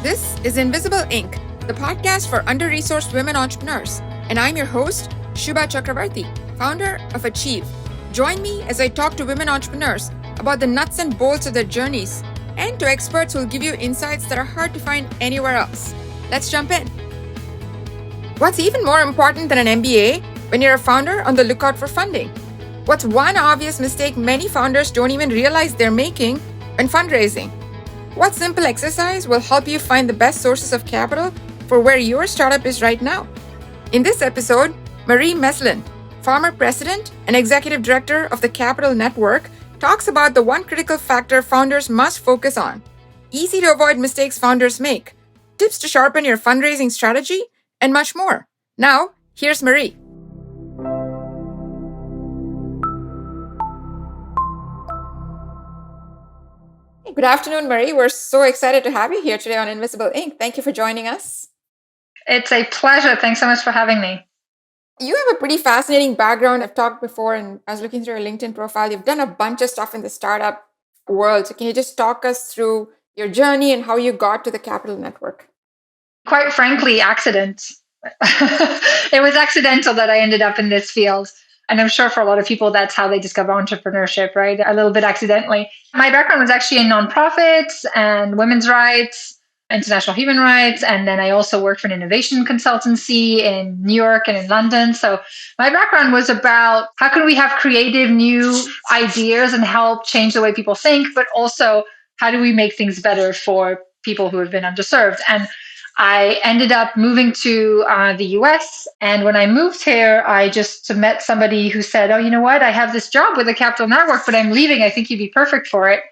This is Invisible Inc., the podcast for under-resourced women entrepreneurs. And I'm your host, Shubha Chakravarti, founder of Achieve. Join me as I talk to women entrepreneurs about the nuts and bolts of their journeys and to experts who will give you insights that are hard to find anywhere else. Let's jump in. What's even more important than an MBA when you're a founder on the lookout for funding? What's one obvious mistake many founders don't even realize they're making when fundraising? What simple exercise will help you find the best sources of capital for where your startup is right now? In this episode, Marie Meslin, former president and executive director of the Capital Network, talks about the one critical factor founders must focus on, easy to avoid mistakes founders make, tips to sharpen your fundraising strategy, and much more. Now, here's Marie. Good afternoon, Marie. We're so excited to have you here today on Invisible Inc. Thank you for joining us. It's a pleasure. Thanks so much for having me. You have a pretty fascinating background. I've talked before, and I was looking through your LinkedIn profile. You've done a bunch of stuff in the startup world. So can you just talk us through your journey and how you got to the Capital Network? Quite frankly, accident. It was accidental that I ended up in this field. And I'm sure for a lot of people, that's how they discover entrepreneurship, right? A little bit accidentally. My background was actually in nonprofits and women's rights, international human rights. And then I also worked for an innovation consultancy in New York and in London. So my background was about how can we have creative new ideas and help change the way people think, but also how do we make things better for people who have been underserved? And I ended up moving to the US. And when I moved here, I just met somebody who said, oh, you know what? I have this job with the Capital Network, but I'm leaving. I think you'd be perfect for it.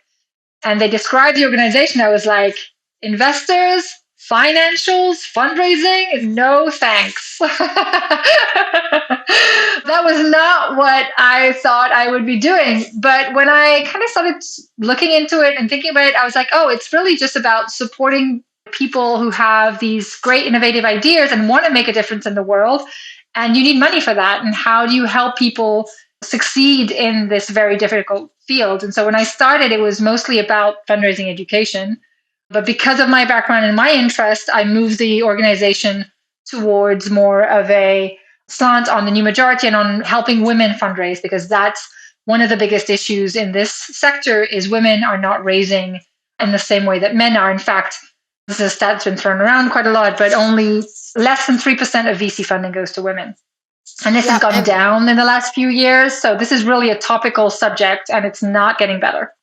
And they described the organization. I was like, investors, financials, fundraising? No, thanks. That was not what I thought I would be doing. But when I kind of started looking into it and thinking about it, I was like, oh, it's really just about supporting people who have these great innovative ideas and want to make a difference in the world. And you need money for that. And how do you help people succeed in this very difficult field? And so when I started, it was mostly about fundraising education. But because of my background and my interest, I moved the organization towards more of a slant on the new majority and on helping women fundraise, because that's one of the biggest issues in this sector is women are not raising in the same way that men are. In fact, this is a stat that's been thrown around quite a lot, but only less than 3% of VC funding goes to women. And this has gone down in the last few years. So this is really a topical subject and it's not getting better.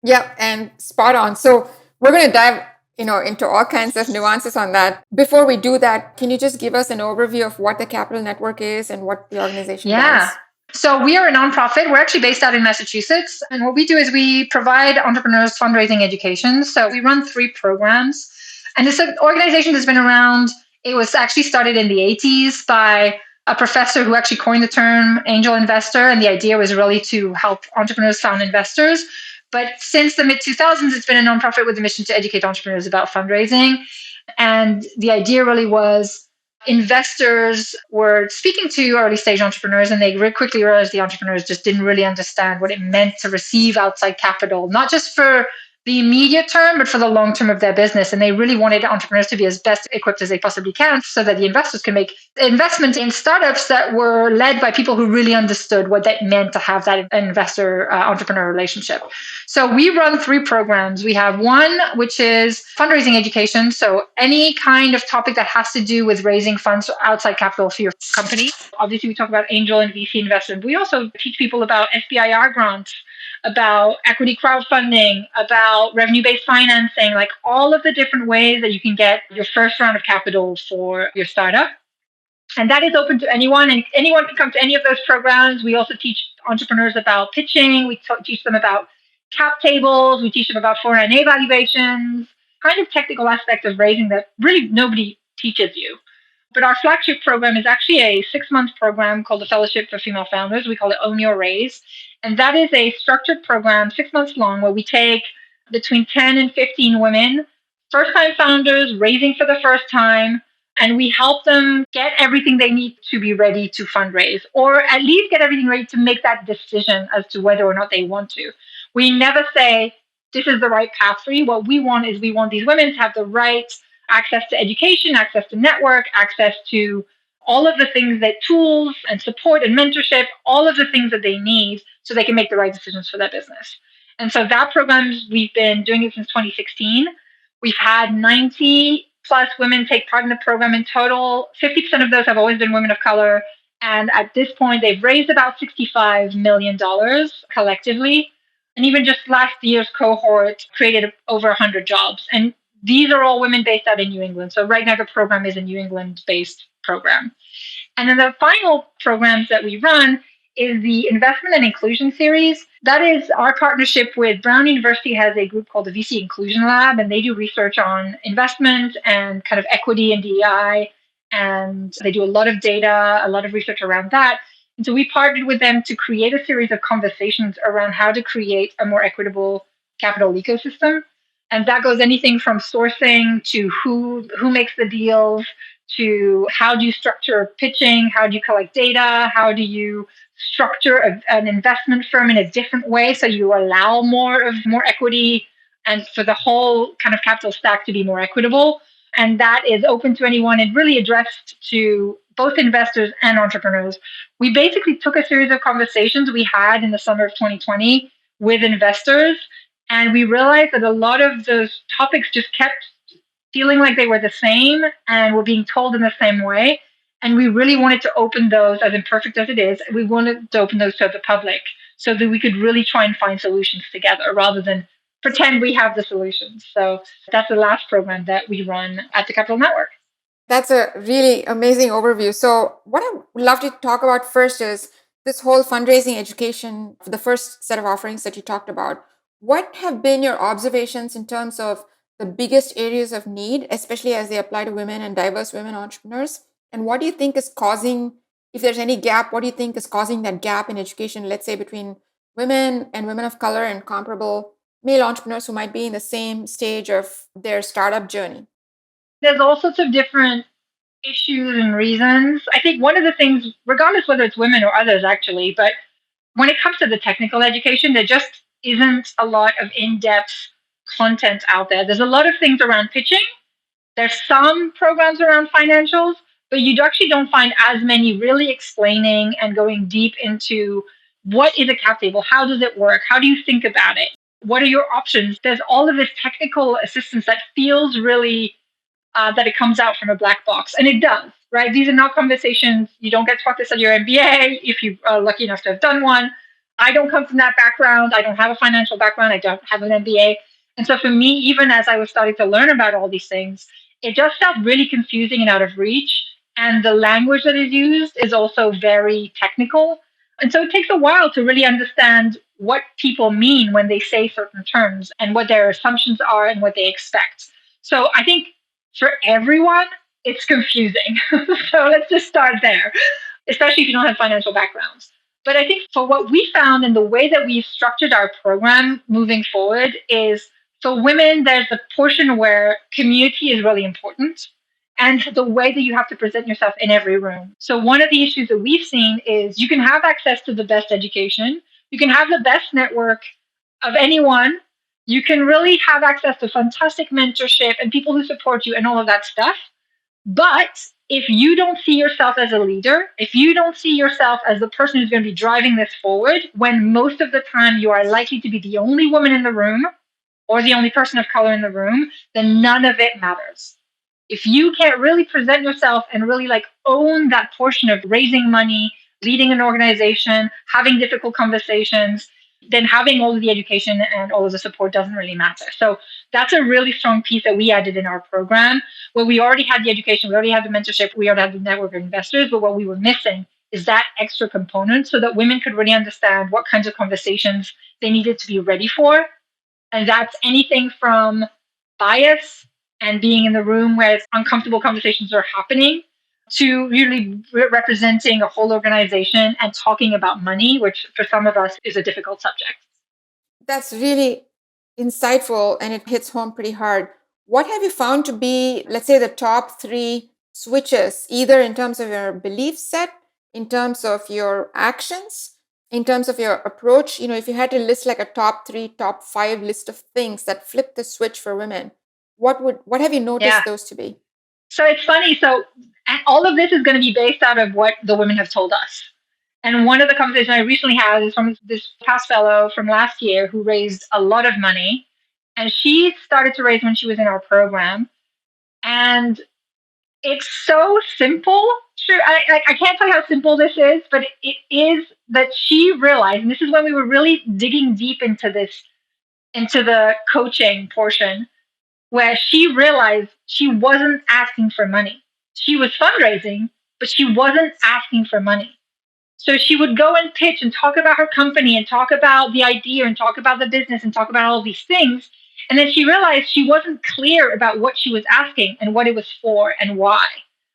Yeah, and spot on. So we're going to dive into all kinds of nuances on that. Before we do that, can you just give us an overview of what the Capital Network is and what the organization does? So we are a nonprofit. We're actually based out in Massachusetts. And what we do is we provide entrepreneurs fundraising education. So we run 3 programs. And it's an organization that's been around. It was actually started in the 80s by a professor who actually coined the term angel investor. And the idea was really to help entrepreneurs found investors. But since the mid-2000s, it's been a nonprofit with a mission to educate entrepreneurs about fundraising. And the idea really was investors were speaking to early stage entrepreneurs, and they very quickly realized the entrepreneurs just didn't really understand what it meant to receive outside capital, not just for the immediate term, but for the long term of their business. And they really wanted entrepreneurs to be as best equipped as they possibly can so that the investors can make investments in startups that were led by people who really understood what that meant to have that investor-entrepreneur relationship. So we run 3 programs. We have one, which is fundraising education. So any kind of topic that has to do with raising funds outside capital for your company. Obviously, we talk about angel and VC investment. We also teach people about SBIR grants, about equity crowdfunding, about revenue-based financing, like all of the different ways that you can get your first round of capital for your startup. And that is open to anyone, and anyone can come to any of those programs. We also teach entrepreneurs about pitching. We teach them about cap tables. We teach them about 409A valuations, kind of technical aspect of raising that really nobody teaches you. But our flagship program is actually a 6-month program called the Fellowship for Female Founders. We call it Own Your Raise. And that is a structured program, 6 months long, where we take between 10 and 15 women, first-time founders, raising for the first time, and we help them get everything they need to be ready to fundraise, or at least get everything ready to make that decision as to whether or not they want to. We never say, this is the right path for you. What we want is we want these women to have the right access to education, access to network, access to all of the things that tools and support and mentorship, all of the things that they need so they can make the right decisions for their business. And so that program, we've been doing it since 2016. We've had 90 plus women take part in the program in total. 50% of those have always been women of color. And at this point, they've raised about $65 million collectively. And even just last year's cohort created over 100 jobs. And these are all women based out in New England. So right now the program is a New England based program. And then the final programs that we run is the Investment and Inclusion Series. That is our partnership with Brown University has a group called the VC Inclusion Lab, and they do research on investment and kind of equity and DEI. And they do a lot of data, a lot of research around that. And so we partnered with them to create a series of conversations around how to create a more equitable capital ecosystem. And that goes anything from sourcing to who makes the deals, to how do you structure pitching, how do you collect data, how do you structure an investment firm in a different way so you allow more equity and for the whole kind of capital stack to be more equitable. And that is open to anyone and really addressed to both investors and entrepreneurs. We basically took a series of conversations we had in the summer of 2020 with investors, and we realized that a lot of those topics just kept feeling like they were the same and were being told in the same way. And we really wanted to open those, as imperfect as it is, we wanted to open those to the public so that we could really try and find solutions together rather than pretend we have the solutions. So that's the last program that we run at the Capital Network. That's a really amazing overview. So what I would love to talk about first is this whole fundraising education, the first set of offerings that you talked about. What have been your observations in terms of the biggest areas of need, especially as they apply to women and diverse women entrepreneurs? And what do you think is causing, if there's any gap, what do you think is causing that gap in education, let's say between women and women of color and comparable male entrepreneurs who might be in the same stage of their startup journey? There's all sorts of different issues and reasons. I think one of the things, regardless whether it's women or others actually, but when it comes to the technical education, there just isn't a lot of in-depth content out there. There's a lot of things around pitching. There's some programs around financials, but you actually don't find as many really explaining and going deep into what is a cap table, how does it work, how do you think about it, what are your options. There's all of this technical assistance that feels really that it comes out from a black box, and it does, right? These are not conversations, you don't get taught this at your MBA if you are lucky enough to have done one. I don't come from that background. I don't have a financial background. I don't have an MBA. And so for me, even as I was starting to learn about all these things, it just felt really confusing and out of reach. And the language that is used is also very technical. And so it takes a while to really understand what people mean when they say certain terms and what their assumptions are and what they expect. So I think for everyone, it's confusing. So let's just start there, especially if you don't have financial backgrounds. But I think for what we found and the way that we've structured our program moving forward is, for women, there's a portion where community is really important and the way that you have to present yourself in every room. So one of the issues that we've seen is you can have access to the best education, you can have the best network of anyone, you can really have access to fantastic mentorship and people who support you and all of that stuff. But if you don't see yourself as a leader, if you don't see yourself as the person who's going to be driving this forward, when most of the time you are likely to be the only woman in the room or the only person of color in the room, then none of it matters. If you can't really present yourself and really own that portion of raising money, leading an organization, having difficult conversations, then having all of the education and all of the support doesn't really matter. So that's a really strong piece that we added in our program, where we already had the education, we already had the mentorship, we already had the network of investors, but what we were missing is that extra component so that women could really understand what kinds of conversations they needed to be ready for. And that's anything from bias and being in the room where uncomfortable conversations are happening, to really representing a whole organization and talking about money, which for some of us is a difficult subject. That's really insightful and it hits home pretty hard. What have you found to be, let's say, the top 3 switches, either in terms of your belief set, in terms of your actions, in terms of your approach, if you had to list like a top 3, top 5 list of things that flip the switch for women, what have you noticed those to be? So it's funny. So all of this is going to be based out of what the women have told us. And one of the conversations I recently had is from this past fellow from last year who raised a lot of money. And she started to raise when she was in our program. And it's so simple. Sure, I can't tell you how simple this is, but it is that she realized, and this is when we were really digging deep into this, into the coaching portion, where she realized she wasn't asking for money. She was fundraising, but she wasn't asking for money. So she would go and pitch and talk about her company and talk about the idea and talk about the business and talk about all of these things. And then she realized she wasn't clear about what she was asking and what it was for and why,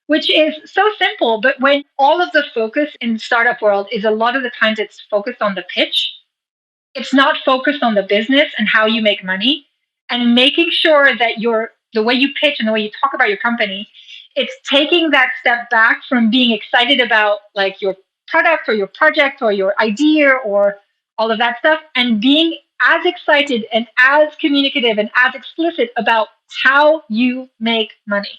which is so simple. But when all of the focus in the startup world is a lot of the times it's focused on the pitch, it's not focused on the business and how you make money and making sure that the way you pitch and the way you talk about your company, it's taking that step back from being excited about like your product or your project or your idea or all of that stuff and being as excited and as communicative and as explicit about how you make money.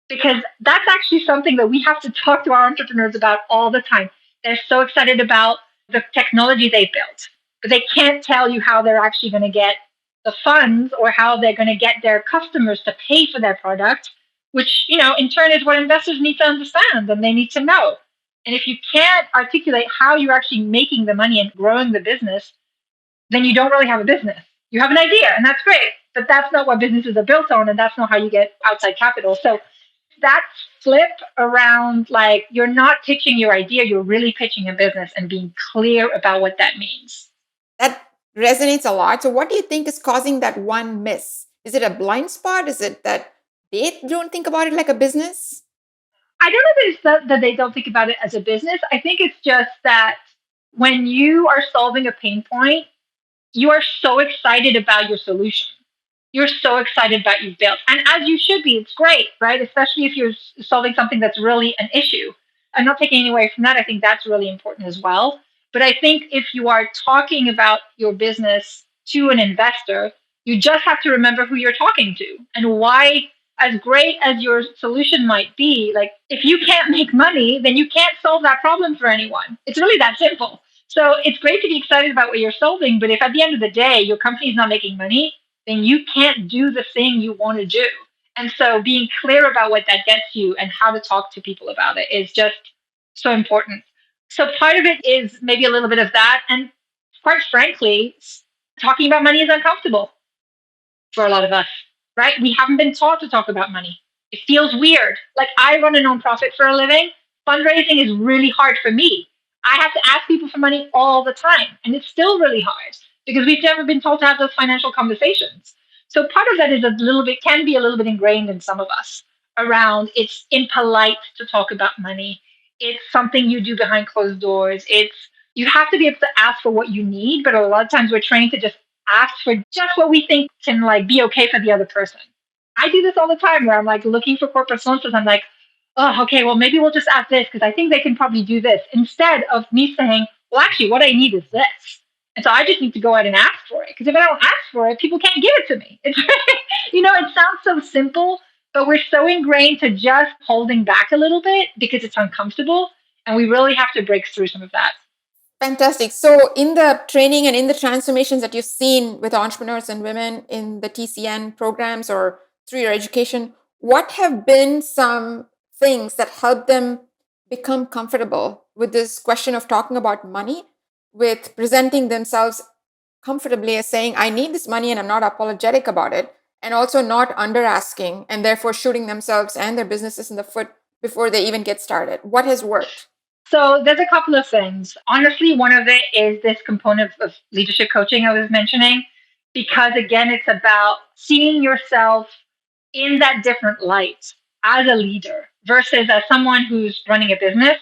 Because that's actually something that we have to talk to our entrepreneurs about all the time. They're so excited about the technology they built, but they can't tell you how they're actually going to get the funds or how they're going to get their customers to pay for their product, which, in turn is what investors need to understand and they need to know. And if you can't articulate how you're actually making the money and growing the business, then you don't really have a business. You have an idea, and that's great, but that's not what businesses are built on, and that's not how you get outside capital. So that flip around, like, you're not pitching your idea, you're really pitching a business and being clear about what that means. That resonates a lot. So what do you think is causing that one miss? Is it a blind spot? Is it that they don't think about it like a business? I don't know if it's that they don't think about it as a business. I think it's just that when you are solving a pain point, you are so excited about your solution. You're so excited about you've built. And as you should be, it's great, right? Especially if you're solving something that's really an issue. I'm not taking any away from that. I think that's really important as well. But I think if you are talking about your business to an investor, you just have to remember who you're talking to and why, as great as your solution might be, like if you can't make money, then you can't solve that problem for anyone. It's really that simple. So it's great to be excited about what you're solving, but if at the end of the day your company is not making money, then you can't do the thing you want to do. And so being clear about what that gets you and how to talk to people about it is just so important. So part of it is maybe a little bit of that. And quite frankly, talking about money is uncomfortable for a lot of us, right? We haven't been taught to talk about money. It feels weird. Like I run a nonprofit for a living. Fundraising is really hard for me. I have to ask people for money all the time. And it's still really hard because we've never been told to have those financial conversations. So part of that is can be a little bit ingrained in some of us around it's impolite to talk about money. It's something you do behind closed doors. You have to be able to ask for what you need, but a lot of times we're trained to just ask for just what we think can like be okay for the other person. I do this all the time where I'm like looking for corporate sponsors. I'm like, oh, okay, well, maybe we'll just ask this because I think they can probably do this instead of me saying, well, actually, what I need is this. And so I just need to go out and ask for it because if I don't ask for it, people can't give it to me. It's, it sounds so simple, but we're so ingrained to just holding back a little bit because it's uncomfortable. And we really have to break through some of that. Fantastic. So, in the training and in the transformations that you've seen with entrepreneurs and women in the TCN programs or through your education, what have been some things that help them become comfortable with this question of talking about money, with presenting themselves comfortably as saying, I need this money and I'm not apologetic about it, and also not under asking and therefore shooting themselves and their businesses in the foot before they even get started? What has worked? So there's a couple of things. Honestly, one of it is this component of leadership coaching I was mentioning, because again, it's about seeing yourself in that different light as a leader versus as someone who's running a business.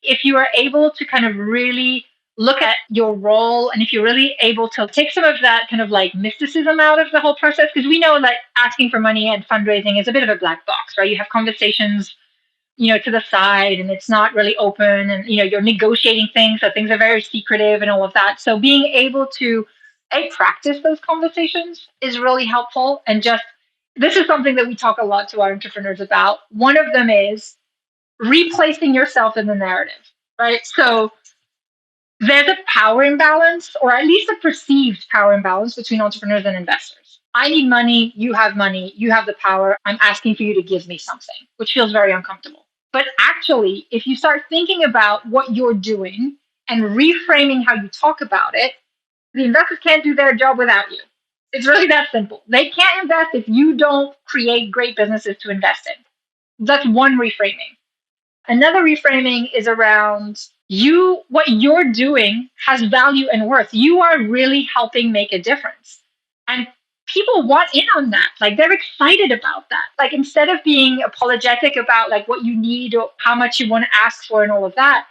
If you are able to kind of really look at your role and if you're really able to take some of that kind of like mysticism out of the whole process, because we know that asking for money and fundraising is a bit of a black box, right? You have conversations to the side and it's not really open and, you're negotiating things. So things are very secretive and all of that. So being able to practice those conversations is really helpful. And just, this is something that we talk a lot to our entrepreneurs about. One of them is replacing yourself in the narrative, right? So there's a power imbalance, or at least a perceived power imbalance between entrepreneurs and investors. I need money, you have the power, I'm asking for you to give me something, which feels very uncomfortable. But actually, if you start thinking about what you're doing and reframing how you talk about it, the investors can't do their job without you. It's really that simple. They can't invest if you don't create great businesses to invest in. That's one reframing. Another reframing is around what you're doing has value and worth. You are really helping make a difference. And people want in on that. Like, they're excited about that. Like, instead of being apologetic about like what you need or how much you want to ask for and all of that,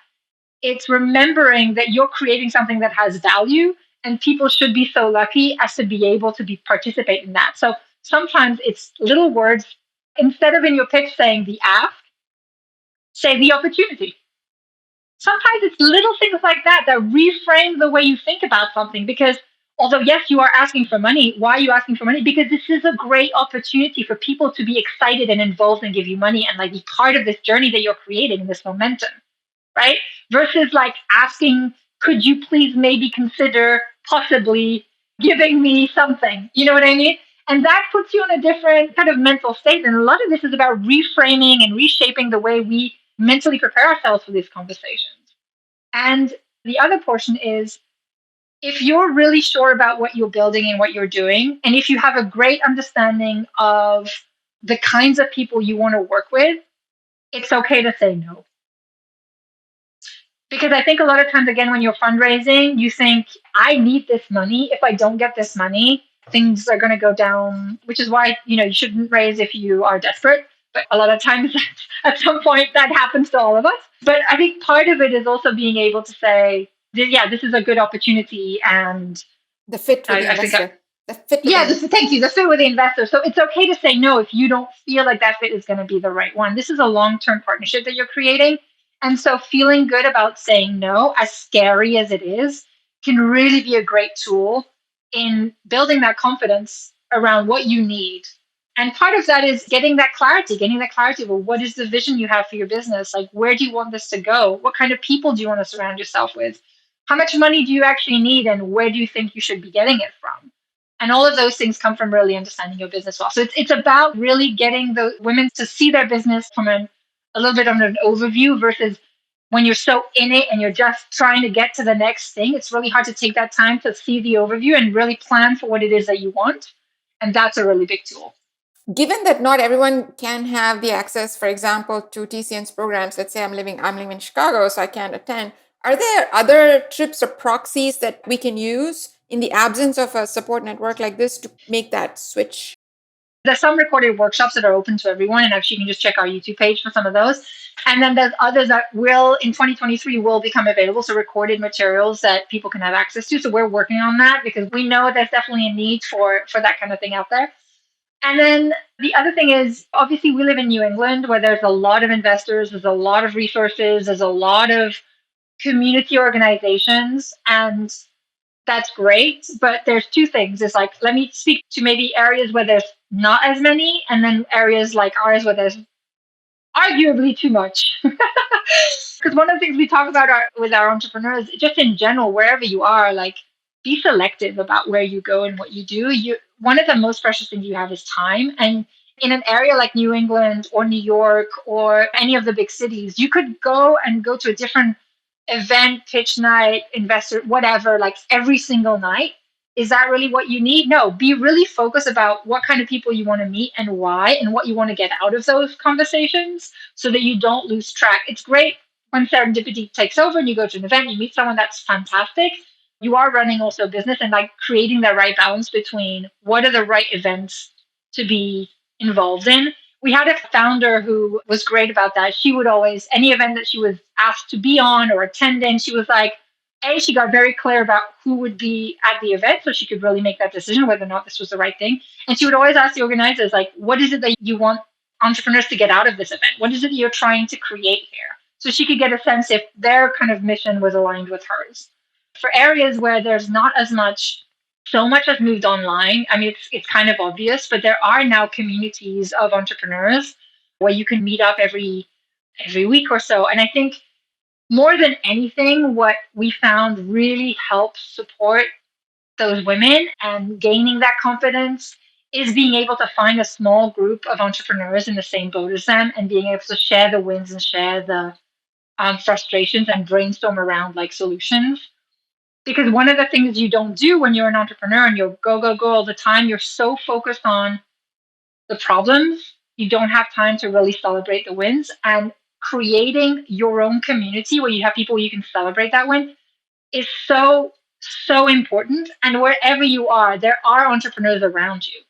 it's remembering that you're creating something that has value, and people should be so lucky as to be able to participate in that. So sometimes it's little words. Instead of in your pitch saying the ask, say the opportunity. Sometimes it's little things like that that reframe the way you think about something. Because although, yes, you are asking for money, why are you asking for money? Because this is a great opportunity for people to be excited and involved and give you money and like be part of this journey that you're creating, this momentum, right? Versus like asking, could you please maybe consider possibly giving me something? You know what I mean? And that puts you in a different kind of mental state. And a lot of this is about reframing and reshaping the way we mentally prepare ourselves for these conversations. And the other portion is, if you're really sure about what you're building and what you're doing, and if you have a great understanding of the kinds of people you want to work with, it's okay to say no. Because I think a lot of times, again, when you're fundraising, you think, I need this money. If I don't get this money, things are going to go down, which is why, you shouldn't raise if you are desperate. But a lot of times at some point that happens to all of us. But I think part of it is also being able to say, yeah, this is a good opportunity. And the fit with the investor. Thank you. The fit with the investor. So it's okay to say no if you don't feel like that fit is going to be the right one. This is a long-term partnership that you're creating. And so feeling good about saying no, as scary as it is, can really be a great tool in building that confidence around what you need. And part of that is getting that clarity of, well, what is the vision you have for your business? Like, where do you want this to go? What kind of people do you want to surround yourself with? How much money do you actually need? And where do you think you should be getting it from? And all of those things come from really understanding your business well. So it's about really getting the women to see their business from a little bit of an overview, versus when you're so in it and you're just trying to get to the next thing. It's really hard to take that time to see the overview and really plan for what it is that you want. And that's a really big tool. Given that not everyone can have the access, for example, to TCN's programs, let's say I'm living in Chicago, so I can't attend. Are there other trips or proxies that we can use in the absence of a support network like this to make that switch? There's some recorded workshops that are open to everyone, and actually you can just check our YouTube page for some of those. And then there's others that will, in 2023, will become available. So recorded materials that people can have access to. So we're working on that because we know there's definitely a need for that kind of thing out there. And then the other thing is, obviously, we live in New England where there's a lot of investors, there's a lot of resources, there's a lot of community organizations, and that's great. But there's two things. It's like, let me speak to maybe areas where there's not as many, and then areas like ours where there's arguably too much. Because one of the things we talk about with our entrepreneurs, just in general, wherever you are, like, be selective about where you go and what you do. One of the most precious things you have is time. And in an area like New England or New York or any of the big cities, you could go to a different event, pitch night, investor, whatever, like every single night. Is that really what you need? No, be really focused about what kind of people you want to meet and why, and what you want to get out of those conversations so that you don't lose track. It's great when serendipity takes over and you go to an event, you meet someone, that's fantastic. You are running also a business, and like creating the right balance between what are the right events to be involved in. We had a founder who was great about that. She would always, any event that she was asked to be on or attend in, she was like, she got very clear about who would be at the event so she could really make that decision whether or not this was the right thing. And she would always ask the organizers, like, what is it that you want entrepreneurs to get out of this event? What is it you're trying to create here? So she could get a sense if their kind of mission was aligned with hers. For areas where there's not as much, so much has moved online. I mean, it's kind of obvious, but there are now communities of entrepreneurs where you can meet up every week or so. And I think more than anything, what we found really helps support those women and gaining that confidence is being able to find a small group of entrepreneurs in the same boat as them and being able to share the wins and share the frustrations and brainstorm around like solutions. Because one of the things you don't do when you're an entrepreneur and you're go, go, go all the time, you're so focused on the problems, you don't have time to really celebrate the wins. And creating your own community where you have people you can celebrate that win is so, so important. And wherever you are, there are entrepreneurs around you.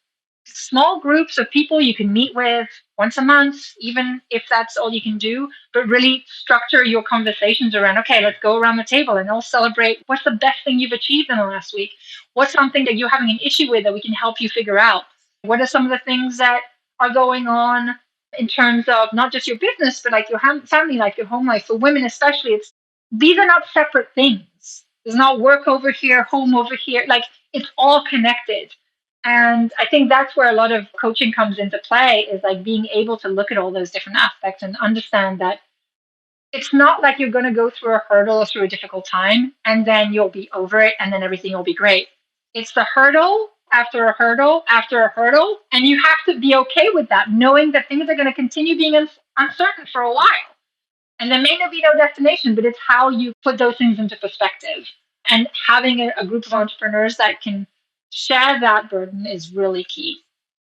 Small groups of people you can meet with once a month, even if that's all you can do, but really structure your conversations around, okay, let's go around the table and I'll celebrate what's the best thing you've achieved in the last week. What's something that you're having an issue with that we can help you figure out? What are some of the things that are going on in terms of not just your business, but like your family life, your home life? For women especially, it's these are not separate things. There's not work over here, home over here. Like it's all connected. And I think that's where a lot of coaching comes into play is like being able to look at all those different aspects and understand that it's not like you're going to go through a hurdle or through a difficult time and then you'll be over it and then everything will be great. It's the hurdle after a hurdle after a hurdle. And you have to be okay with that, knowing that things are going to continue being uncertain for a while. And there may not be no destination, but it's how you put those things into perspective. And having a group of entrepreneurs that can share that burden is really key.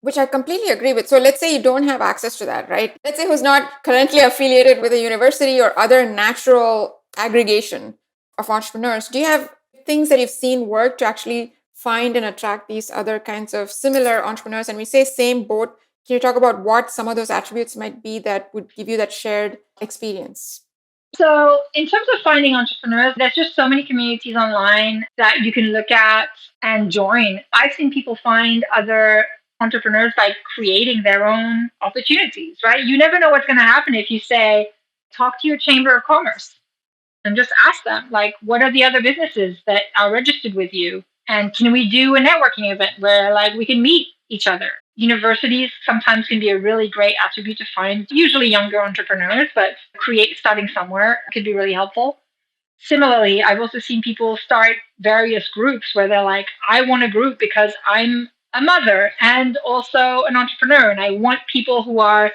Which I completely agree with. So let's say you don't have access to that, right? Let's say who's not currently affiliated with a university or other natural aggregation of entrepreneurs. Do you have things that you've seen work to actually find and attract these other kinds of similar entrepreneurs? And we say same boat. Can you talk about what some of those attributes might be that would give you that shared experience? So, in terms of finding entrepreneurs, there's just so many communities online that you can look at and join. I've seen people find other entrepreneurs by creating their own opportunities, right? You never know what's going to happen if you say, talk to your chamber of commerce and just ask them, like, what are the other businesses that are registered with you? And can we do a networking event where, like, we can meet each other? Universities sometimes can be a really great attribute to find, usually younger entrepreneurs, but starting somewhere could be really helpful. Similarly, I've also seen people start various groups where they're like, I want a group because I'm a mother and also an entrepreneur, and I want people who are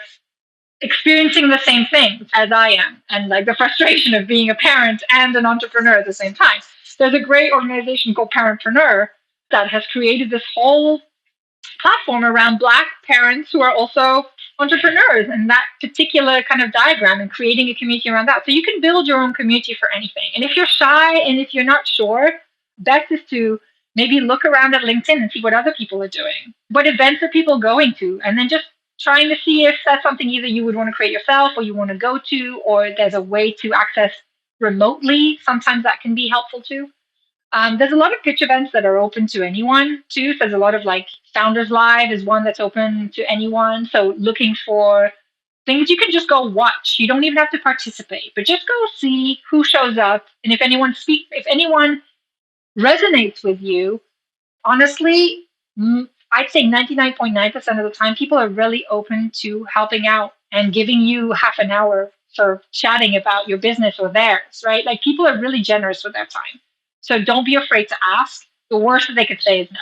experiencing the same things as I am, and like the frustration of being a parent and an entrepreneur at the same time. There's a great organization called Parentpreneur that has created this whole platform around Black parents who are also entrepreneurs, and that particular kind of diagram and creating a community around that. So you can build your own community for anything. And if you're shy and if you're not sure, best is to maybe look around at LinkedIn and see what other people are doing. What events are people going to? And then just trying to see if that's something either you would want to create yourself or you want to go to, or there's a way to access remotely. Sometimes that can be helpful too. There's a lot of pitch events that are open to anyone too. So there's a lot of like Founders Live is one that's open to anyone. So looking for things you can just go watch. You don't even have to participate, but just go see who shows up. And if anyone resonates with you, honestly, I'd say 99.9% of the time, people are really open to helping out and giving you half an hour for chatting about your business or theirs, right? Like people are really generous with their time. So don't be afraid to ask. The worst that they could say is no.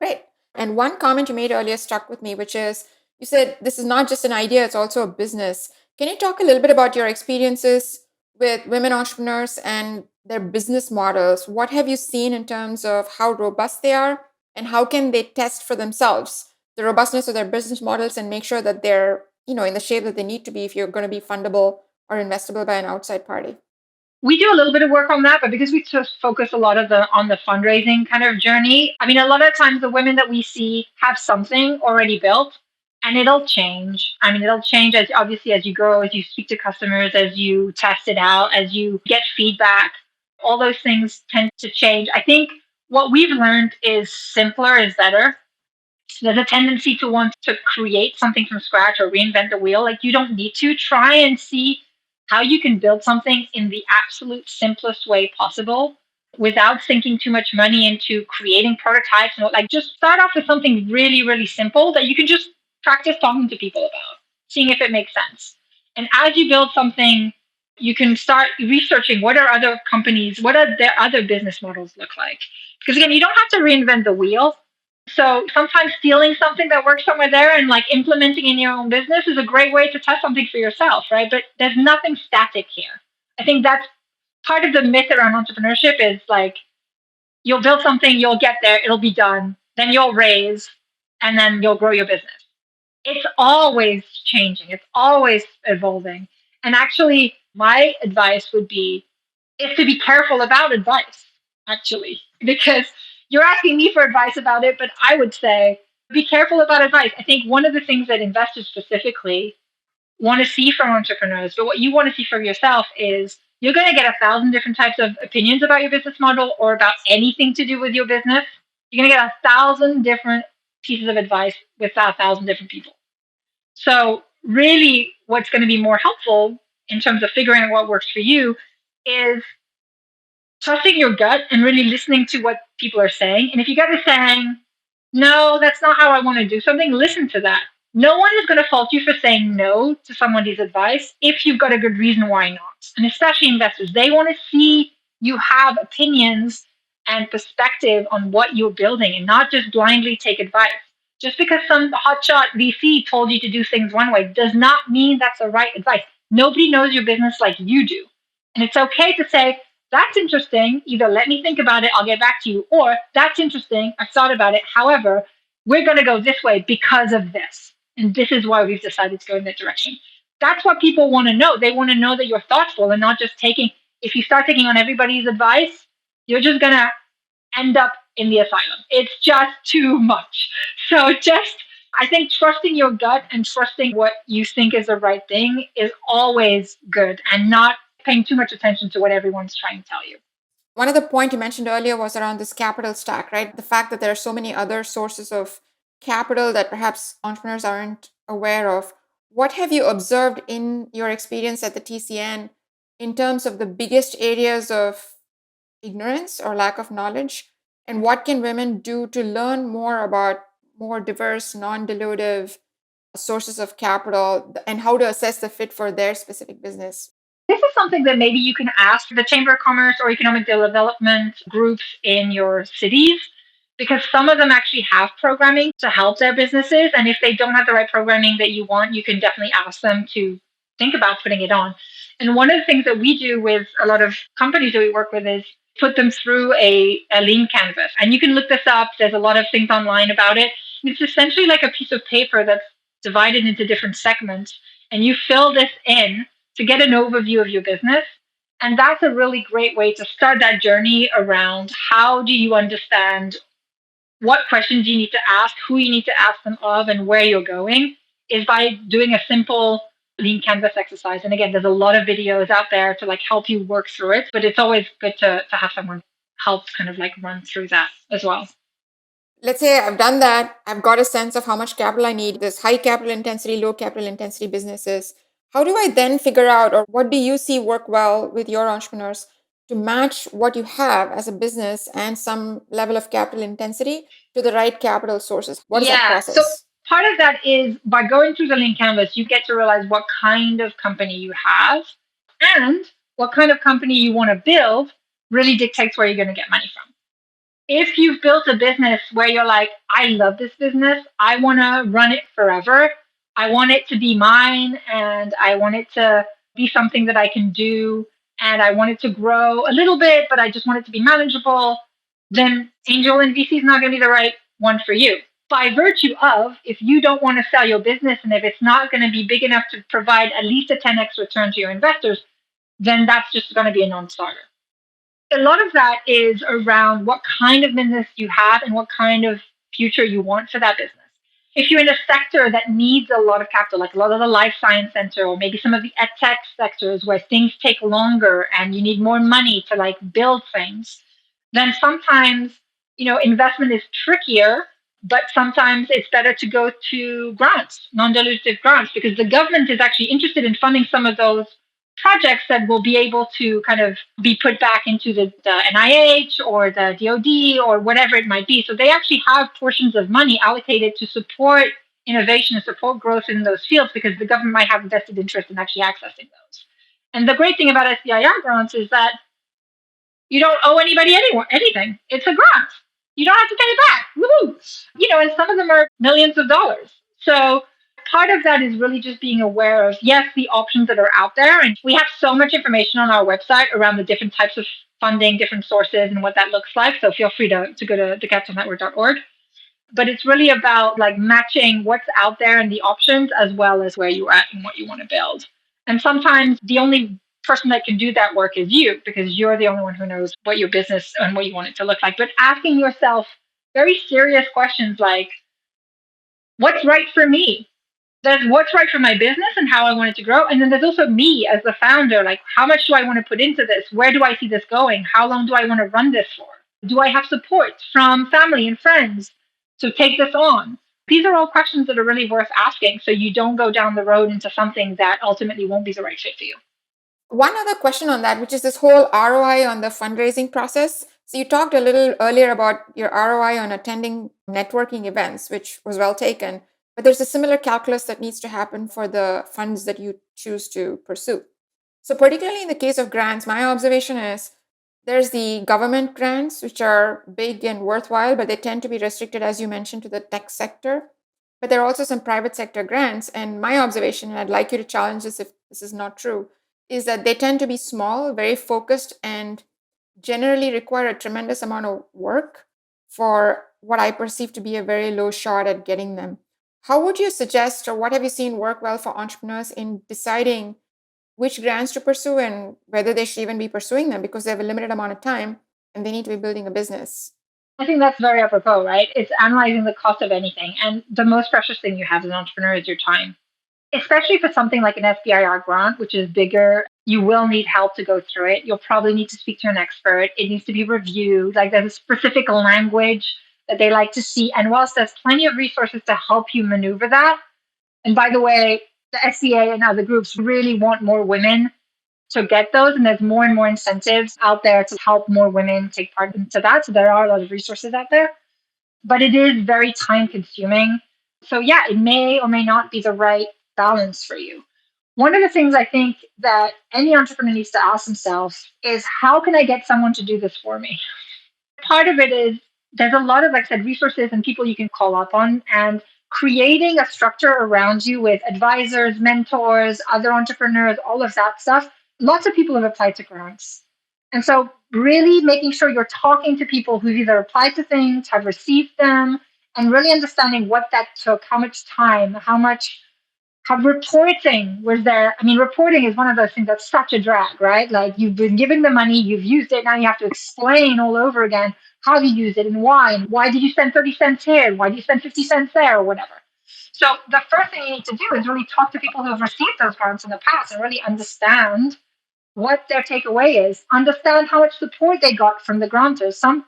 Great. And one comment you made earlier stuck with me, which is you said this is not just an idea, it's also a business. Can you talk a little bit about your experiences with women entrepreneurs and their business models? What have you seen in terms of how robust they are and how can they test for themselves the robustness of their business models and make sure that they're, in the shape that they need to be if you're going to be fundable or investable by an outside party? We do a little bit of work on that, but because we just focus a lot on the fundraising kind of journey, I mean, a lot of times the women that we see have something already built, and it'll change. I mean, it'll change as you grow, as you speak to customers, as you test it out, as you get feedback. All those things tend to change. I think what we've learned is simpler is better. There's a tendency to want to create something from scratch or reinvent the wheel. Like, you don't need to. Try and see how you can build something in the absolute simplest way possible without sinking too much money into creating prototypes. And like, just start off with something really, really simple that you can just practice talking to people about, seeing if it makes sense. And as you build something, you can start researching what are other companies, what are their other business models look like. Because again, you don't have to reinvent the wheel. So sometimes stealing something that works somewhere there and like implementing in your own business is a great way to test something for yourself, right? But there's nothing static here. I think that's part of the myth around entrepreneurship is like, you'll build something, you'll get there, it'll be done, then you'll raise, and then you'll grow your business. It's always changing, it's always evolving. And actually, my advice would be is to be careful about advice, actually, because you're asking me for advice about it, but I would say be careful about advice. I think one of the things that investors specifically want to see from entrepreneurs, but what you want to see from yourself is you're going to get 1,000 different types of opinions about your business model or about anything to do with your business. You're going to get 1,000 different pieces of advice with 1,000 different people. So really what's going to be more helpful in terms of figuring out what works for you is trusting your gut and really listening to what people are saying. And if you get a saying, no, that's not how I want to do something, listen to that. No one is going to fault you for saying no to somebody's advice if you've got a good reason why not. And especially investors, they want to see you have opinions and perspective on what you're building and not just blindly take advice. Just because some hotshot VC told you to do things one way does not mean that's the right advice. Nobody knows your business like you do. And it's okay to say, that's interesting. Either let me think about it, I'll get back to you, or that's interesting, I've thought about it. However, we're going to go this way because of this. And this is why we've decided to go in that direction. That's what people want to know. They want to know that you're thoughtful and not just taking, if you start taking on everybody's advice, you're just going to end up in the asylum. It's just too much. So I think trusting your gut and trusting what you think is the right thing is always good, and not paying too much attention to what everyone's trying to tell you. One of the points you mentioned earlier was around this capital stack, right? The fact that there are so many other sources of capital that perhaps entrepreneurs aren't aware of. What have you observed in your experience at the TCN in terms of the biggest areas of ignorance or lack of knowledge? And what can women do to learn more about more diverse, non-dilutive sources of capital and how to assess the fit for their specific business? This is something that maybe you can ask the Chamber of Commerce or economic development groups in your cities, because some of them actually have programming to help their businesses. And if they don't have the right programming that you want, you can definitely ask them to think about putting it on. And one of the things that we do with a lot of companies that we work with is put them through a lean canvas. And you can look this up. There's a lot of things online about it. And it's essentially like a piece of paper that's divided into different segments. And you fill this in to get an overview of your business. And that's a really great way to start that journey around how do you understand what questions you need to ask, who you need to ask them of, and where you're going, is by doing a simple lean canvas exercise. And again, there's a lot of videos out there to like help you work through it, but it's always good to have someone help kind of like run through that as well. Let's say I've done that. I've got a sense of how much capital I need. There's high capital intensity, low capital intensity businesses. How do I then figure out, or what do you see work well with your entrepreneurs to match what you have as a business and some level of capital intensity to the right capital sources? What is that process? So part of that is by going through the lean canvas, you get to realize what kind of company you have, and what kind of company you want to build really dictates where you're going to get money from. If you've built a business where you're like, I love this business, I want to run it forever, I want it to be mine, and I want it to be something that I can do, and I want it to grow a little bit, but I just want it to be manageable, then angel and VC is not going to be the right one for you. By virtue of, if you don't want to sell your business and if it's not going to be big enough to provide at least a 10x return to your investors, then that's just going to be a non-starter. A lot of that is around what kind of business you have and what kind of future you want for that business. If you're in a sector that needs a lot of capital, like a lot of the life science sector, or maybe some of the ed tech sectors where things take longer and you need more money to like build things, then sometimes, investment is trickier But sometimes it's better to go to grants, non-dilutive grants, because the government is actually interested in funding some of those projects that will be able to kind of be put back into the NIH or the DoD or whatever it might be. So they actually have portions of money allocated to support innovation and support growth in those fields because the government might have a vested interest in actually accessing those. And the great thing about SBIR grants is that you don't owe anybody anything. It's a grant. You don't have to pay it back. Woohoo! And some of them are millions of dollars. So part of that is really just being aware of, yes, the options that are out there. And we have so much information on our website around the different types of funding, different sources, and what that looks like. So feel free to go to thecapitalnetwork.org. But it's really about like matching what's out there and the options as well as where you're at and what you want to build. And sometimes the only person that can do that work is you because you're the only one who knows what your business and what you want it to look like. But asking yourself very serious questions like, what's right for me? There's what's right for my business and how I want it to grow. And then there's also me as the founder. Like, how much do I want to put into this? Where do I see this going? How long do I want to run this for? Do I have support from family and friends to take this on? These are all questions that are really worth asking so you don't go down the road into something that ultimately won't be the right fit for you. One other question on that, which is this whole ROI on the fundraising process. So you talked a little earlier about your ROI on attending networking events, which was well taken. But there's a similar calculus that needs to happen for the funds that you choose to pursue. So particularly in the case of grants, my observation is there's the government grants, which are big and worthwhile, but they tend to be restricted, as you mentioned, to the tech sector. But there are also some private sector grants. And my observation, and I'd like you to challenge this if this is not true, is that they tend to be small, very focused, and generally require a tremendous amount of work for what I perceive to be a very low shot at getting them. How would you suggest, or what have you seen work well for entrepreneurs in deciding which grants to pursue and whether they should even be pursuing them because they have a limited amount of time and they need to be building a business? I think that's very apropos, right? It's analyzing the cost of anything. And the most precious thing you have as an entrepreneur is your time. Especially for something like an SBIR grant, which is bigger, you will need help to go through it. You'll probably need to speak to an expert. It needs to be reviewed. Like there's a specific language that they like to see. And whilst there's plenty of resources to help you maneuver that, and by the way, the SCA and other groups really want more women to get those. And there's more and more incentives out there to help more women take part into that. So there are a lot of resources out there, but it is very time consuming. So yeah, it may or may not be the right balance for you. One of the things I think that any entrepreneur needs to ask themselves is how can I get someone to do this for me? Part of it is there's a lot of, like I said, resources and people you can call up on, and creating a structure around you with advisors, mentors, other entrepreneurs, all of that stuff. Lots of people have applied to grants. And so, really making sure you're talking to people who've either applied to things, have received them, and really understanding what that took, how much time, how reporting was there. I mean, reporting is one of those things that's such a drag, right? Like you've been given the money, you've used it, now you have to explain all over again how you use it and why. And why did you spend 30 cents here? Why do you spend 50 cents there or whatever? So the first thing you need to do is really talk to people who have received those grants in the past and really understand what their takeaway is. Understand how much support they got from the grantors. Some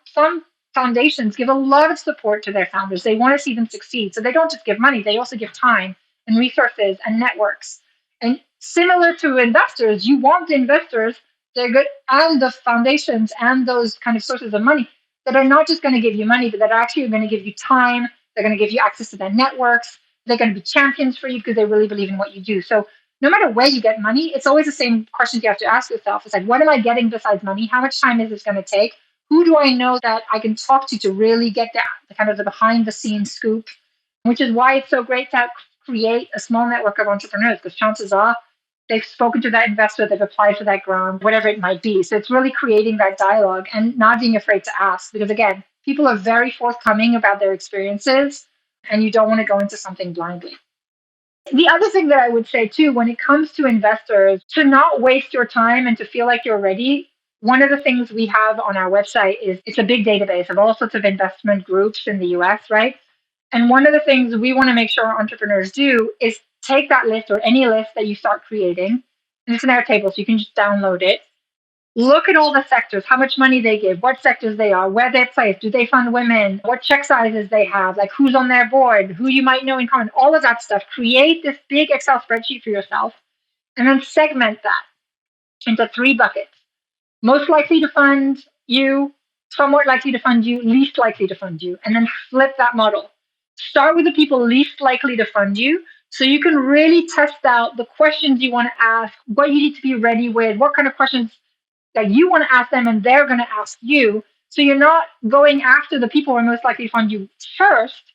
foundations give a lot of support to their founders. They want to see them succeed. So they don't just give money, they also give time and resources and networks. And similar to investors, you want the investors, they're good, and the foundations and those kind of sources of money that are not just going to give you money, but that actually are going to give you time. They're going to give you access to their networks. They're going to be champions for you because they really believe in what you do. So no matter where you get money, it's always the same questions you have to ask yourself. It's like, what am I getting besides money? How much time is this going to take? Who do I know that I can talk to really get the kind of the behind the scenes scoop? Which is why it's so great to create a small network of entrepreneurs, because chances are they've spoken to that investor, they've applied for that grant, whatever it might be. So it's really creating that dialogue and not being afraid to ask, because again, people are very forthcoming about their experiences and you don't want to go into something blindly. The other thing that I would say too, when it comes to investors, to not waste your time and to feel like you're ready, one of the things we have on our website is it's a big database of all sorts of investment groups in the US, right? And one of the things we want to make sure entrepreneurs do is take that list or any list that you start creating, and it's an Airtable, so you can just download it, Look at all the sectors, how much money they give, what sectors they are, where they're placed, do they fund women, what check sizes they have, like who's on their board, who you might know in common, all of that stuff. Create this big Excel spreadsheet for yourself and then segment that into 3 buckets. Most likely to fund you, somewhat likely to fund you, least likely to fund you, and then flip that model. Start with the people least likely to fund you so you can really test out the questions you want to ask, what you need to be ready with, what kind of questions that you want to ask them and they're going to ask you. So you're not going after the people who are most likely to fund you first.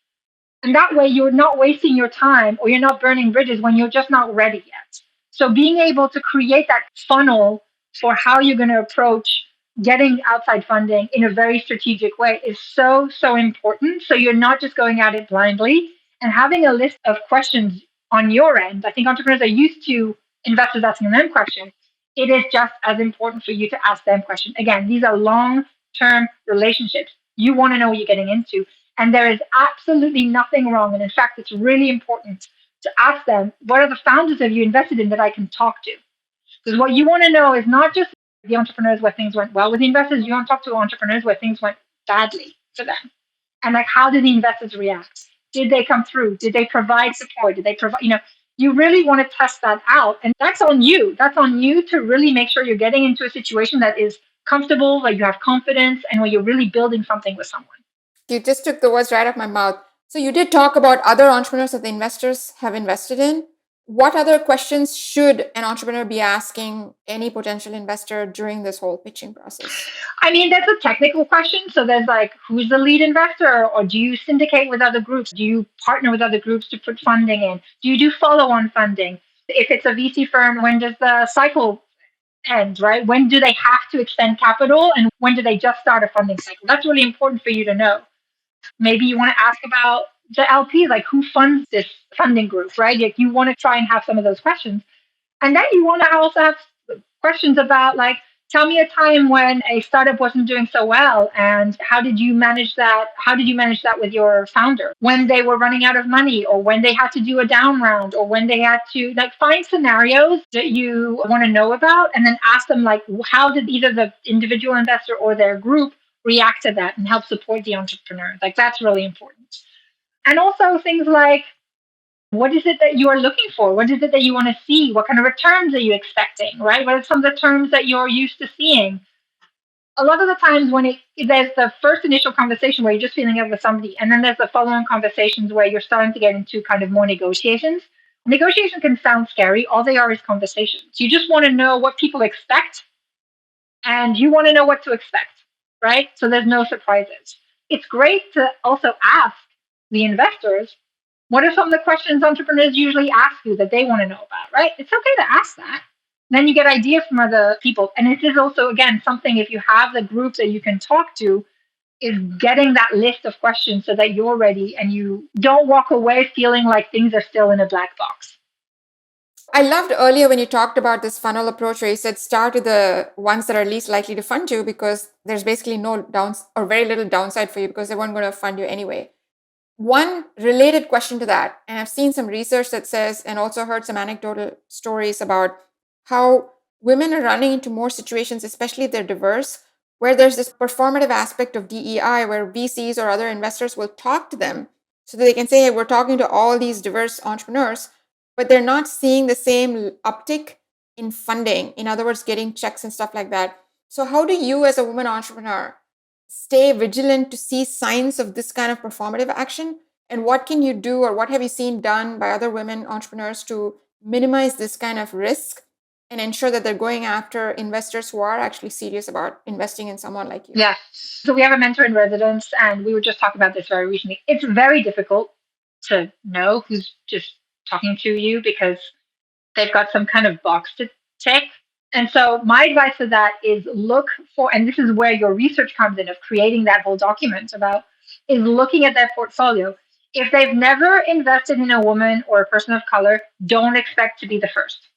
And that way you're not wasting your time or you're not burning bridges when you're just not ready yet. So being able to create that funnel for how you're going to approach getting outside funding in a very strategic way is so, so important. So you're not just going at it blindly and having a list of questions on your end. I think entrepreneurs are used to investors asking them questions. It is just as important for you to ask them questions. Again, these are long-term relationships. You want to know what you're getting into. And there is absolutely nothing wrong. And in fact, it's really important to ask them, what are the founders have you invested in that I can talk to? Because what you want to know is not just the entrepreneurs where things went well with the investors. You want to talk to entrepreneurs where things went badly for them. And like, how did the investors react? Did they come through? Did they provide support? Did they provide, you really want to test that out. And that's on you. That's on you to really make sure you're getting into a situation that is comfortable, where you have confidence, and where you're really building something with someone. You just took the words right out of my mouth. So you did talk about other entrepreneurs that the investors have invested in. What other questions should an entrepreneur be asking any potential investor during this whole pitching process? I mean, that's a technical question. So there's like, who's the lead investor? Or do you syndicate with other groups? Do you partner with other groups to put funding in? Do you do follow on funding? If it's a VC firm, when does the cycle end, right? When do they have to expend capital? And when do they just start a funding cycle? That's really important for you to know. Maybe you want to ask about the LP, like who funds this funding group, right? Like you want to try and have some of those questions. And then you want to also have questions about like, tell me a time when a startup wasn't doing so well and how did you manage that? How did you manage that with your founder when they were running out of money or when they had to do a down round or when they had to like find scenarios that you want to know about and then ask them like, how did either the individual investor or their group react to that and help support the entrepreneur? Like that's really important. And also things like, what is it that you are looking for? What is it that you want to see? What kind of returns are you expecting, right? What are some of the terms that you're used to seeing? A lot of the times when there's the first initial conversation where you're just feeling it with somebody, and then there's the following conversations where you're starting to get into kind of more negotiations. Negotiation can sound scary. All they are is conversations. You just want to know what people expect, and you want to know what to expect, right? So there's no surprises. It's great to also ask the investors, what are some of the questions entrepreneurs usually ask you that they want to know about, right? It's okay to ask that. Then you get ideas from other people. And it is also, again, something if you have the group that you can talk to, is getting that list of questions so that you're ready and you don't walk away feeling like things are still in a black box. I loved earlier when you talked about this funnel approach where you said start with the ones that are least likely to fund you because there's basically no downs or very little downside for you because they weren't going to fund you anyway. One related question to that, and I've seen some research that says, and also heard some anecdotal stories about how women are running into more situations, especially if they're diverse, where there's this performative aspect of DEI where VCs or other investors will talk to them so that they can say, hey, we're talking to all these diverse entrepreneurs, but they're not seeing the same uptick in funding. In other words, getting checks and stuff like that. So how do you as a woman entrepreneur stay vigilant to see signs of this kind of performative action? And what can you do or what have you seen done by other women entrepreneurs to minimize this kind of risk and ensure that they're going after investors who are actually serious about investing in someone like you? Yeah. So we have a mentor in residence, and we were just talking about this very recently. It's very difficult to know who's just talking to you because they've got some kind of box to tick. And so my advice to that is look for, and this is where your research comes in of creating that whole document about, is looking at their portfolio. If they've never invested in a woman or a person of color, don't expect to be the first.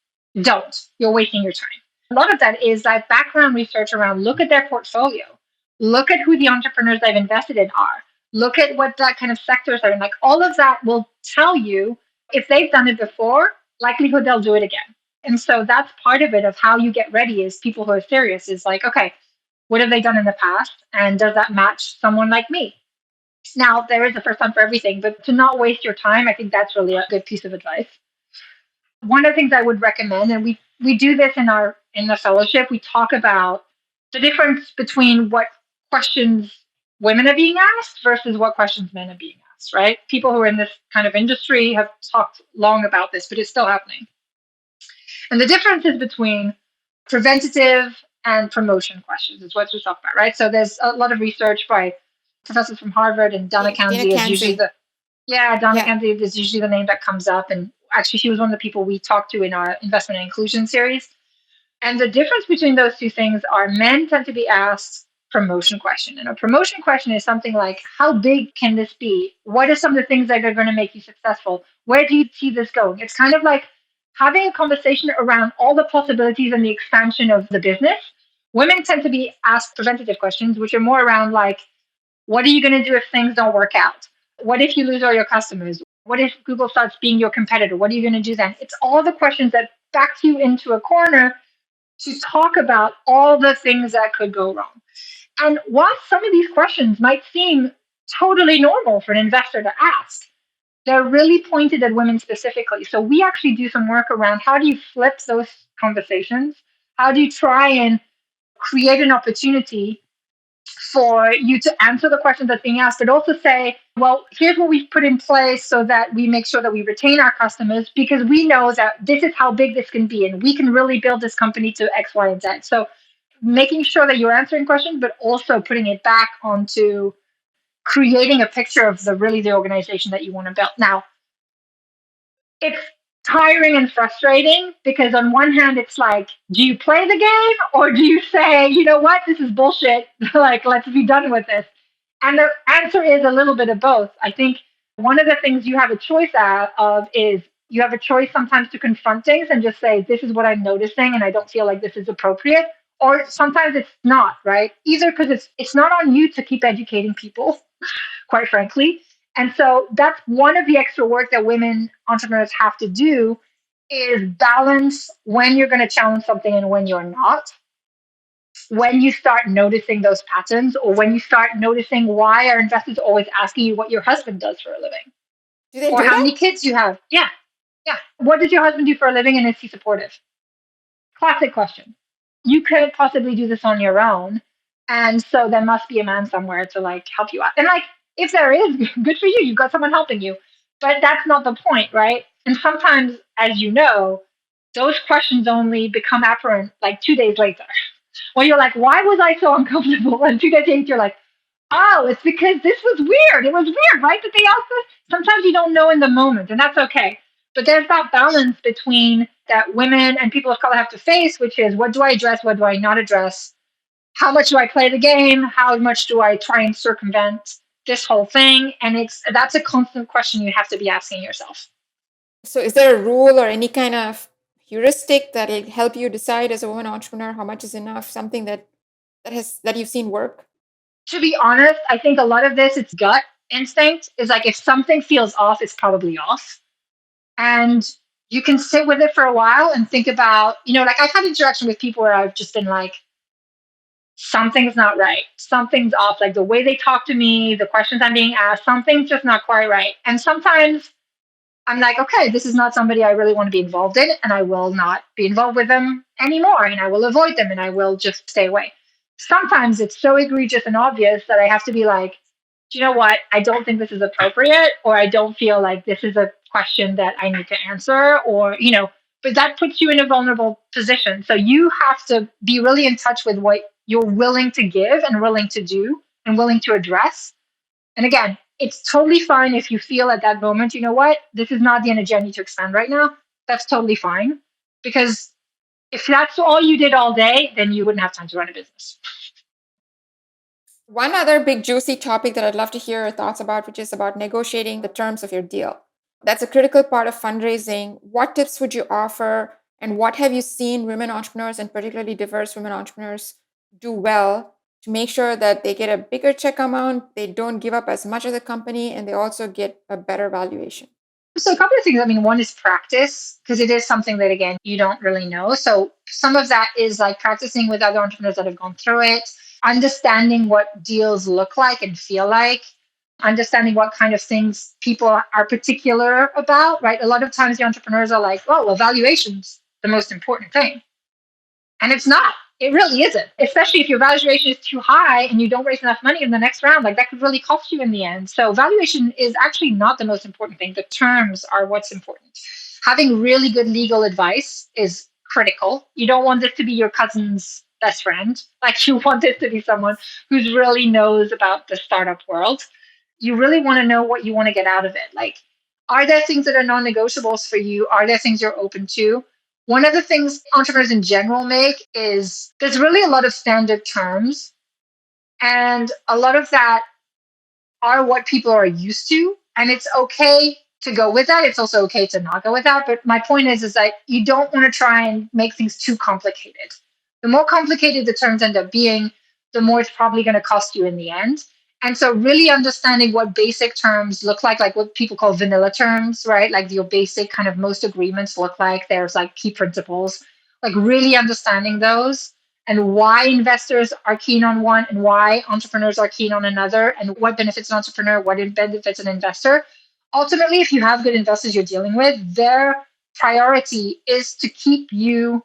Don't. You're wasting your time. A lot of that is that background research around look at their portfolio. Look at who the entrepreneurs they've invested in are. Look at what that kind of sectors are in. Like all of that will tell you if they've done it before, likelihood they'll do it again. And so that's part of it of how you get ready is people who are serious is like, okay, what have they done in the past? And does that match someone like me? Now, there is a first time for everything, but to not waste your time, I think that's really a good piece of advice. One of the things I would recommend, and we do this in the fellowship, we talk about the difference between what questions women are being asked versus what questions men are being asked, right? People who are in this kind of industry have talked long about this, but it's still happening. And the difference is between preventative and promotion questions is what we talk about, right? So there's a lot of research by professors from Harvard, and Donna Dana Kanzi is usually Kanzi. Donna Yeah. Kanzi is usually the name that comes up. And actually, she was one of the people we talked to in our investment and inclusion series. And the difference between those two things are men tend to be asked promotion question. And a promotion question is something like, how big can this be? What are some of the things that are going to make you successful? Where do you see this going? It's kind of like having a conversation around all the possibilities and the expansion of the business. Women tend to be asked preventative questions, which are more around like, what are you going to do if things don't work out? What if you lose all your customers? What if Google starts being your competitor? What are you going to do then? It's all the questions that back you into a corner to talk about all the things that could go wrong. And while some of these questions might seem totally normal for an investor to ask, they're really pointed at women specifically. So we actually do some work around how do you flip those conversations? How do you try and create an opportunity for you to answer the questions that's being asked, but also say, well, here's what we've put in place so that we make sure that we retain our customers because we know that this is how big this can be and we can really build this company to X, Y, and Z. So making sure that you're answering questions, but also putting it back onto creating a picture of the organization that you want to build. Now, it's tiring and frustrating because on one hand it's like, do you play the game or do you say, you know what, this is bullshit, like let's be done with this? And the answer is a little bit of both. I think one of the things you have a choice of is you have a choice sometimes to confront things and just say, this is what I'm noticing and I don't feel like this is appropriate. Or sometimes it's not, right? Either because it's not on you to keep educating people, quite frankly. And so that's one of the extra work that women entrepreneurs have to do is balance when you're going to challenge something and when you're not. When you start noticing those patterns, or when you start noticing why are investors always asking you what your husband does for a living Do they or do how that? many kids you have. Yeah. Yeah. What does your husband do for a living and is he supportive? Classic question. You couldn't possibly do this on your own. And so there must be a man somewhere to like help you out. And like, if there is, good for you. You've got someone helping you. But that's not the point, right? And sometimes, as you know, those questions only become apparent like 2 days later. When you're like, why was I so uncomfortable? And 2 days later, you're like, oh, it's because this was weird. It was weird, right? That they asked this. Sometimes you don't know in the moment, and that's okay. But there's that balance between that women and people of color have to face, which is what do I address? What do I not address? How much do I play the game? How much do I try and circumvent this whole thing? And that's a constant question you have to be asking yourself. So is there a rule or any kind of heuristic that'll help you decide as a woman entrepreneur how much is enough? Something that you've seen work? To be honest, I think a lot of this, it's gut instinct. Is like if something feels off, it's probably off. And you can sit with it for a while and think about, like I've had interaction with people where I've just been like, something's not right. Something's off. Like the way they talk to me, the questions I'm being asked, something's just not quite right. And sometimes I'm like, okay, this is not somebody I really want to be involved in, and I will not be involved with them anymore, and I will avoid them, and I will just stay away. Sometimes it's so egregious and obvious that I have to be like, do you know what? I don't think this is appropriate, or I don't feel like this is a question that I need to answer, but that puts you in a vulnerable position. So you have to be really in touch with what you're willing to give and willing to do and willing to address. And again, it's totally fine if you feel at that moment, you know what, this is not the energy I need to expand right now. That's totally fine. Because if that's all you did all day, then you wouldn't have time to run a business. One other big juicy topic that I'd love to hear your thoughts about, which is about negotiating the terms of your deal. That's a critical part of fundraising. What tips would you offer? And what have you seen women entrepreneurs and particularly diverse women entrepreneurs do well to make sure that they get a bigger check amount, they don't give up as much of the company, and they also get a better valuation? So a couple of things. I mean, one is practice, because it is something that, again, you don't really know. So some of that is like practicing with other entrepreneurs that have gone through it, understanding what deals look like and feel like, understanding what kind of things people are particular about, right? A lot of times the entrepreneurs are like, oh, well, valuation's the most important thing. And it's not. It really isn't, especially if your valuation is too high and you don't raise enough money in the next round. Like that could really cost you in the end. So valuation is actually not the most important thing. The terms are what's important. Having really good legal advice is critical. You don't want this to be your cousin's best friend. Like you want this to be someone who really knows about the startup world. You really want to know what you want to get out of it. Like, are there things that are non-negotiables for you? Are there things you're open to? One of the things entrepreneurs in general make is there's really a lot of standard terms, and a lot of that are what people are used to. And it's okay to go with that. It's also okay to not go with that. But my point is that you don't want to try and make things too complicated. The more complicated the terms end up being, the more it's probably going to cost you in the end. And so really understanding what basic terms look like what people call vanilla terms, right? Like your basic kind of most agreements look like. There's like key principles, like really understanding those and why investors are keen on one and why entrepreneurs are keen on another and what benefits an entrepreneur, what benefits an investor. Ultimately, if you have good investors you're dealing with, their priority is to keep you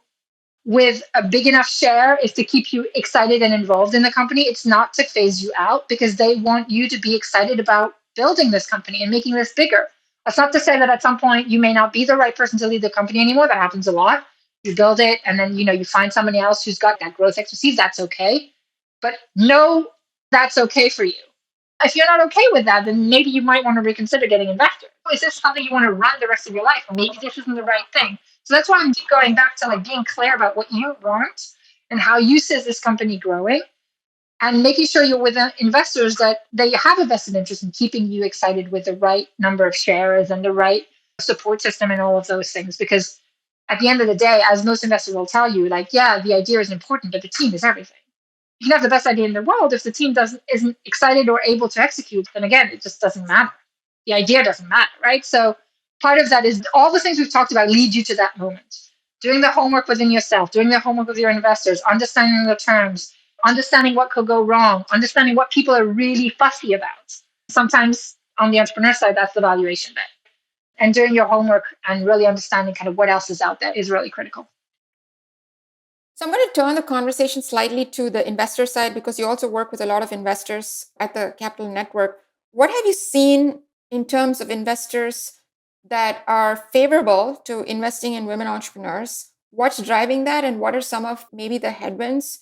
with a big enough share, is to keep you excited and involved in the company. It's not to phase you out because they want you to be excited about building this company and making this bigger. That's not to say that at some point you may not be the right person to lead the company anymore. That happens a lot. You build it and then you find somebody else who's got that growth expertise. That's okay. But no, that's okay for you. If you're not okay with that, then maybe you might want to reconsider getting investors. Is this something you want to run the rest of your life? Or maybe this isn't the right thing. So that's why I'm going back to like being clear about what you want and how you see this company growing, and making sure you're with investors that they have a vested interest in keeping you excited with the right number of shares and the right support system and all of those things. Because at the end of the day, as most investors will tell you, like, yeah, the idea is important, but the team is everything. You can have the best idea in the world. If the team isn't excited or able to execute, then again, it just doesn't matter. The idea doesn't matter, right? So part of that is all the things we've talked about lead you to that moment. Doing the homework within yourself, doing the homework with your investors, understanding the terms, understanding what could go wrong, understanding what people are really fussy about. Sometimes on the entrepreneur side, that's the valuation bit. And doing your homework and really understanding kind of what else is out there is really critical. So I'm going to turn the conversation slightly to the investor side because you also work with a lot of investors at the Capital Network. What have you seen in terms of investors that are favorable to investing in women entrepreneurs? What's driving that? And what are some of maybe the headwinds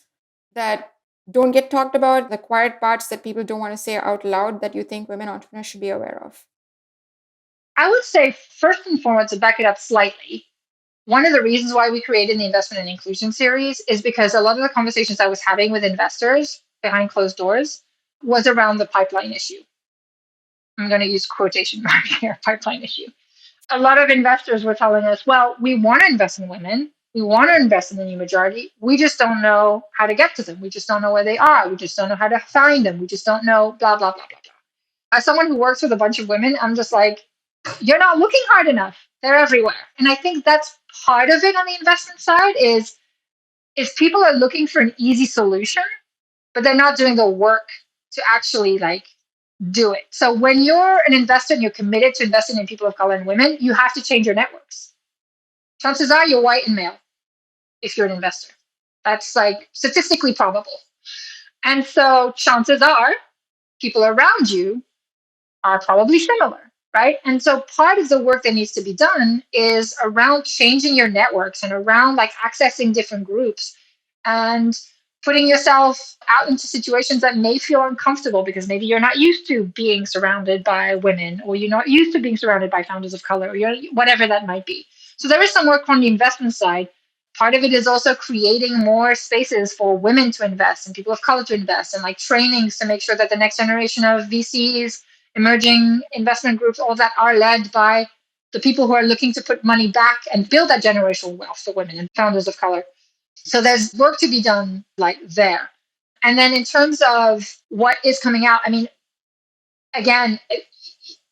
that don't get talked about, the quiet parts that people don't want to say out loud that you think women entrepreneurs should be aware of? I would say, first and foremost, to back it up slightly, one of the reasons why we created the Investment and Inclusion series is because a lot of the conversations I was having with investors behind closed doors was around the pipeline issue. I'm going to use quotation marks here, pipeline issue. A lot of investors were telling us, well, we want to invest in women. We want to invest in the new majority. We just don't know how to get to them. We just don't know where they are. We just don't know how to find them. We just don't know, blah, blah, blah, blah, blah. As someone who works with a bunch of women, I'm just like, you're not looking hard enough. They're everywhere. And I think that's part of it on the investment side is people are looking for an easy solution, but they're not doing the work to actually like do it. So when you're an investor and you're committed to investing in people of color and women, you have to change your networks. Chances are you're white and male if you're an investor. That's like statistically probable. And so chances are people around you are probably similar, right? And so part of the work that needs to be done is around changing your networks and around like accessing different groups and putting yourself out into situations that may feel uncomfortable because maybe you're not used to being surrounded by women, or you're not used to being surrounded by founders of color, or whatever that might be. So there is some work from the investment side. Part of it is also creating more spaces for women to invest and people of color to invest, and like trainings to make sure that the next generation of VCs, emerging investment groups, all that are led by the people who are looking to put money back and build that generational wealth for women and founders of color. So there's work to be done like there. And then in terms of what is coming out, I mean, again,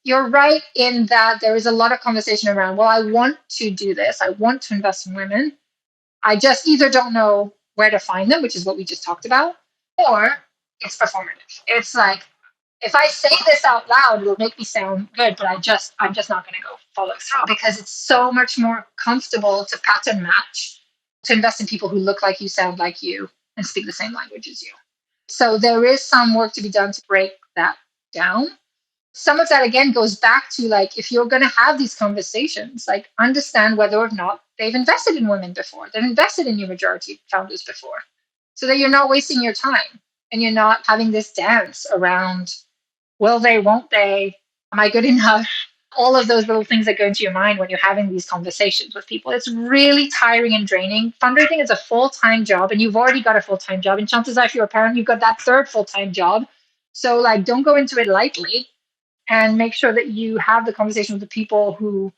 You're right in that there is a lot of conversation around, well, I want to do this. I want to invest in women. I just either don't know where to find them, which is what we just talked about, or it's performative. It's like, if I say this out loud, it'll make me sound good, but I'm just not going to go follow through because it's so much more comfortable to pattern match, to invest in people who look like you, sound like you, and speak the same language as you. So there is some work to be done to break that down. Some of that again goes back to like, if you're going to have these conversations, like understand whether or not they've invested in women before, they've invested in your majority founders before, so that you're not wasting your time and you're not having this dance around, will they, won't they, am I good enough? All of those little things that go into your mind when you're having these conversations with people. It's really tiring and draining. Fundraising is a full-time job, and you've already got a full-time job. And chances are, if you're a parent, you've got that third full-time job. So like, don't go into it lightly, and make sure that you have the conversation with the people who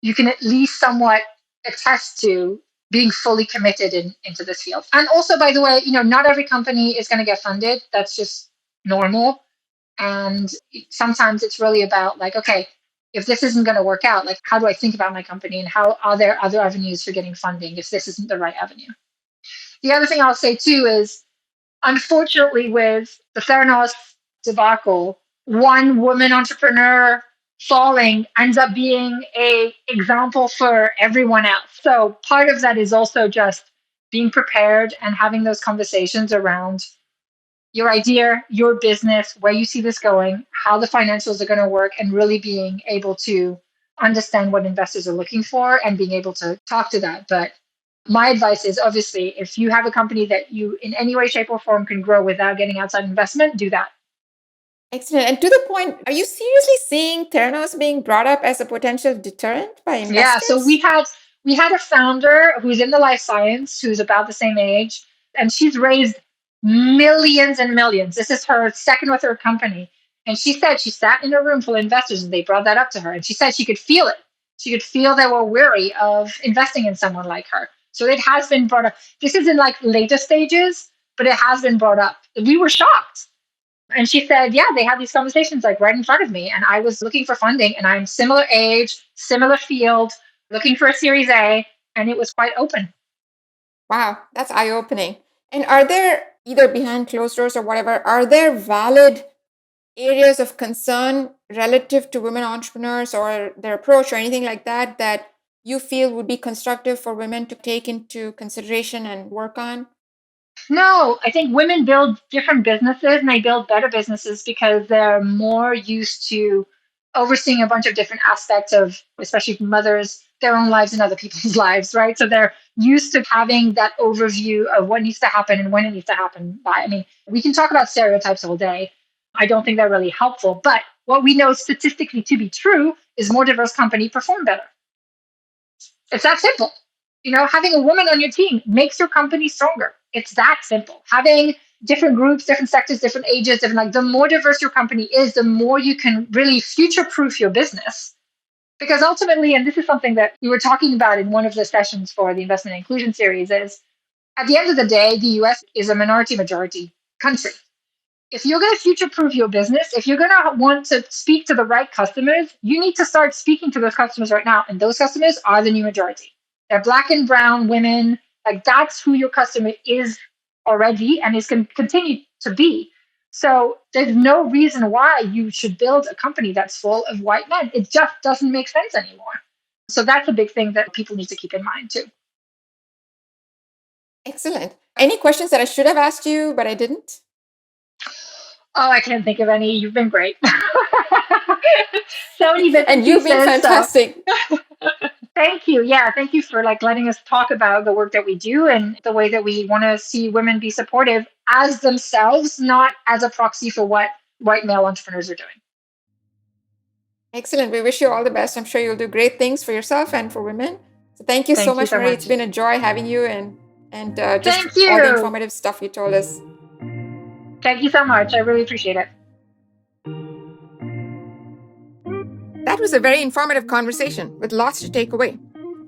you can at least somewhat attest to being fully committed into this field. And also, by the way, not every company is going to get funded. That's just normal. And sometimes it's really about like, okay, if this isn't going to work out, like, how do I think about my company, and how are there other avenues for getting funding if this isn't the right avenue? The other thing I'll say too is, unfortunately, with the Theranos debacle, one woman entrepreneur falling ends up being a example for everyone else. So part of that is also just being prepared and having those conversations around your idea, your business, where you see this going, how the financials are going to work, and really being able to understand what investors are looking for and being able to talk to that. But my advice is, obviously, if you have a company that you in any way, shape, or form can grow without getting outside investment, do that. Excellent. And to the point, are you seriously seeing Theranos being brought up as a potential deterrent by investors? Yeah, so we had a founder who's in the life science, who's about the same age, and she's raised millions and millions. This is her second or third company. And she said she sat in a room full of investors and they brought that up to her. And she said she could feel it. She could feel they were weary of investing in someone like her. So it has been brought up. This is in like later stages, but it has been brought up. We were shocked. And she said, yeah, they had these conversations like right in front of me. And I was looking for funding, and I'm similar age, similar field, looking for a Series A. And it was quite open. Wow, that's eye-opening. And are there, either behind closed doors or whatever, are there valid areas of concern relative to women entrepreneurs or their approach or anything like that that you feel would be constructive for women to take into consideration and work on? No, I think women build different businesses, and they build better businesses because they're more used to overseeing a bunch of different aspects of, especially mothers, their own lives and other people's lives, right? So they're used to having that overview of what needs to happen and when it needs to happen by. I mean, we can talk about stereotypes all day. I don't think they're really helpful. But what we know statistically to be true is more diverse companies perform better. It's that simple. Having a woman on your team makes your company stronger. It's that simple. Having different groups, different sectors, different ages, the more diverse your company is, the more you can really future-proof your business. Because ultimately, and this is something that we were talking about in one of the sessions for the investment inclusion series, is at the end of the day, the US is a minority-majority country. If you're going to future-proof your business, if you're going to want to speak to the right customers, you need to start speaking to those customers right now. And those customers are the new majority. They're Black and brown women. Like, that's who your customer is already and is going to continue to be. So there's no reason why you should build a company that's full of white men. It just doesn't make sense anymore. So that's a big thing that people need to keep in mind too. Excellent. Any questions that I should have asked you, but I didn't? Oh, I can't think of any. You've been great. So many bits and you've been fantastic. So. Thank you. Yeah, thank you for letting us talk about the work that we do and the way that we want to see women be supportive as themselves, not as a proxy for what white male entrepreneurs are doing. Excellent. We wish you all the best. I'm sure you'll do great things for yourself and for women. So thank you so much, Marie. It's been a joy having you and just all the informative stuff you told us. Thank you so much. I really appreciate it. That was a very informative conversation with lots to take away.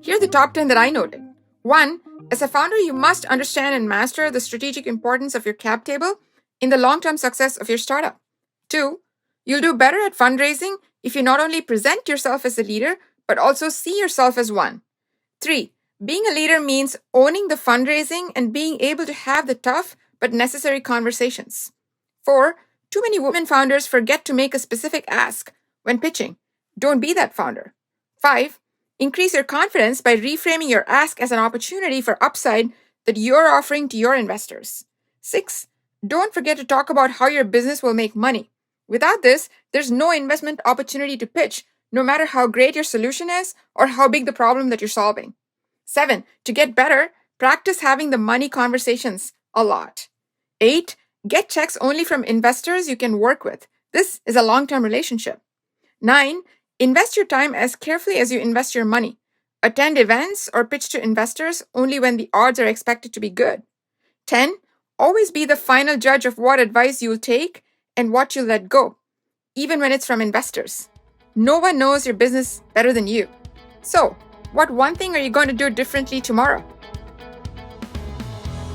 Here are the top 10 that I noted. 1. As a founder, you must understand and master the strategic importance of your cap table in the long-term success of your startup. 2. You'll do better at fundraising if you not only present yourself as a leader, but also see yourself as one. 3. Being a leader means owning the fundraising and being able to have the tough but necessary conversations. 4. Too many women founders forget to make a specific ask when pitching. Don't be that founder. 5. Increase your confidence by reframing your ask as an opportunity for upside that you're offering to your investors. 6. Don't forget to talk about how your business will make money. Without this, there's no investment opportunity to pitch, no matter how great your solution is or how big the problem that you're solving. 7. To get better, practice having the money conversations a lot. 8. Get checks only from investors you can work with. This is a long-term relationship. 9. Invest your time as carefully as you invest your money. Attend events or pitch to investors only when the odds are expected to be good. 10. Always be the final judge of what advice you'll take and what you'll let go, even when it's from investors. No one knows your business better than you. So, what one thing are you going to do differently tomorrow?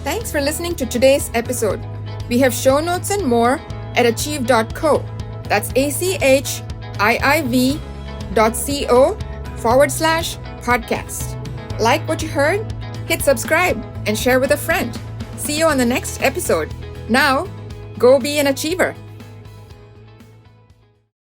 Thanks for listening to today's episode. We have show notes and more at achieve.co. That's achiiv.co/podcast. Like what you heard? Hit subscribe and share with a friend. See you on the next episode. Now, go be an achiever.